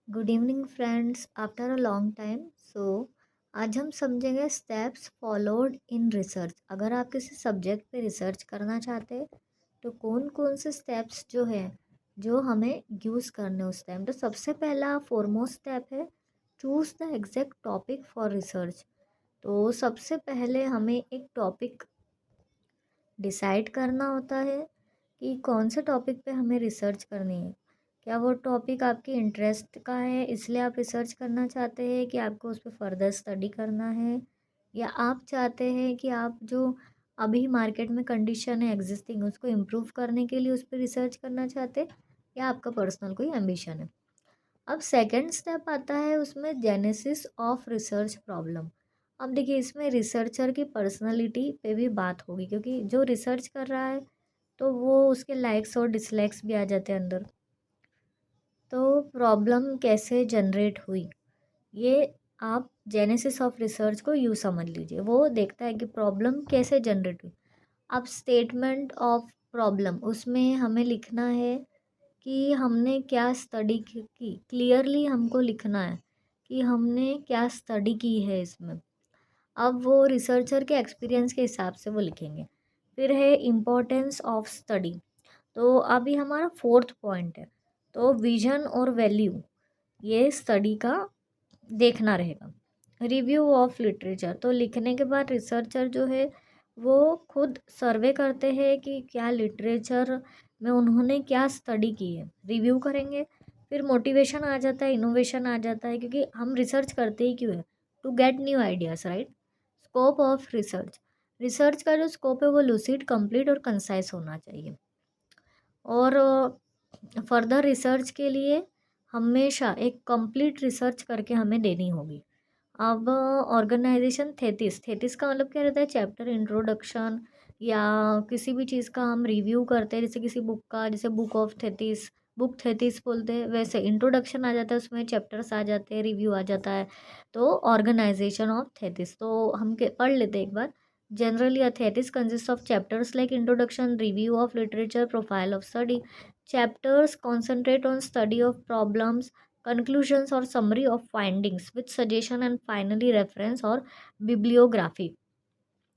Good evening friends after a long time. So आज हम समझेंगे स्टेप्स फॉलोड इन रिसर्च। अगर आप किसी सब्जेक्ट पे रिसर्च करना चाहते हैं तो कौन कौन से स्टेप्स जो है जो हमें यूज़ करने उस टाइम। तो सबसे पहला फॉरमोस्ट स्टेप है choose the exact topic for research. तो सबसे पहले हमें एक टॉपिक डिसाइड करना होता है कि कौन से टॉपिक पे हमें रिसर्च करनी है। क्या वो टॉपिक आपके इंटरेस्ट का है इसलिए आप रिसर्च करना चाहते हैं कि आपको उस पर फर्दर स्टडी करना है, या आप चाहते हैं कि आप जो अभी मार्केट में कंडीशन है एग्जिस्टिंग उसको इम्प्रूव करने के लिए उस पर रिसर्च करना चाहते हैं, या आपका पर्सनल कोई एम्बिशन है। अब सेकंड स्टेप आता है उसमें जेनेसिस ऑफ रिसर्च प्रॉब्लम। अब देखिए इसमें रिसर्चर की पर्सनालिटी पे भी बात होगी, क्योंकि जो रिसर्च कर रहा है तो वो उसके लाइक्स और डिसलाइक्स भी आ जाते हैं अंदर। तो प्रॉब्लम कैसे जनरेट हुई, ये आप जेनेसिस ऑफ रिसर्च को यूँ समझ लीजिए। वो देखता है कि प्रॉब्लम कैसे जनरेट हुई। अब स्टेटमेंट ऑफ प्रॉब्लम उसमें हमें लिखना है कि हमने क्या स्टडी की। क्लियरली हमको लिखना है कि हमने क्या स्टडी की है इसमें। अब वो रिसर्चर के एक्सपीरियंस के हिसाब से वो लिखेंगे। फिर है इम्पोर्टेंस ऑफ स्टडी। तो अभी हमारा फोर्थ पॉइंट है। तो विजन और वैल्यू ये स्टडी का देखना रहेगा। रिव्यू ऑफ लिटरेचर, तो लिखने के बाद रिसर्चर जो है वो खुद सर्वे करते हैं कि क्या लिटरेचर में उन्होंने क्या स्टडी की है, रिव्यू करेंगे। फिर मोटिवेशन आ जाता है, इनोवेशन आ जाता है, क्योंकि हम रिसर्च करते ही क्यों है, to get new ideas, right. Scope of research, research का जो स्कोप है वो लूसिड, कंप्लीट और कंसाइज होना चाहिए। और फर्दर रिसर्च के लिए हमेशा एक कंप्लीट रिसर्च करके हमें देनी होगी। अब ऑर्गेनाइजेशन थेसिस, थेसिस का मतलब क्या रहता है, चैप्टर इंट्रोडक्शन, या किसी भी चीज़ का हम रिव्यू करते हैं, जैसे किसी बुक का, जैसे book of thesis, book thesis बोलते हैं, वैसे इंट्रोडक्शन आ जाता है, उसमें चैप्टर्स आ जाते हैं, रिव्यू आ जाता है। तो ऑर्गेनाइजेशन ऑफ थेसिस तो हम पढ़ लेते हैं एक बार। Generally a thesis consist of chapters like introduction, review of literature, profile of study. Chapters concentrate on study of problems, conclusions or summary of findings with suggestion and finally reference और bibliography।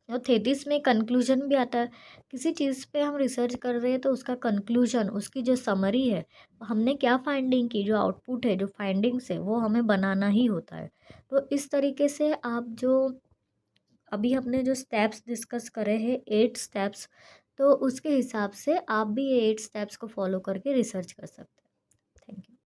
और thesis में conclusion भी आता है। किसी चीज़ पे हम research कर रहे हैं तो उसका कंक्लूजन, उसकी जो समरी है, हमने क्या फाइंडिंग की, जो आउटपुट है, जो फाइंडिंग्स है, वो हमें बनाना ही होता है। तो इस तरीके से आप जो अभी हमने जो स्टेप्स डिस्कस करे हैं 8 स्टेप्स, तो उसके हिसाब से आप भी ये 8 स्टेप्स को फॉलो करके रिसर्च कर सकते हैं।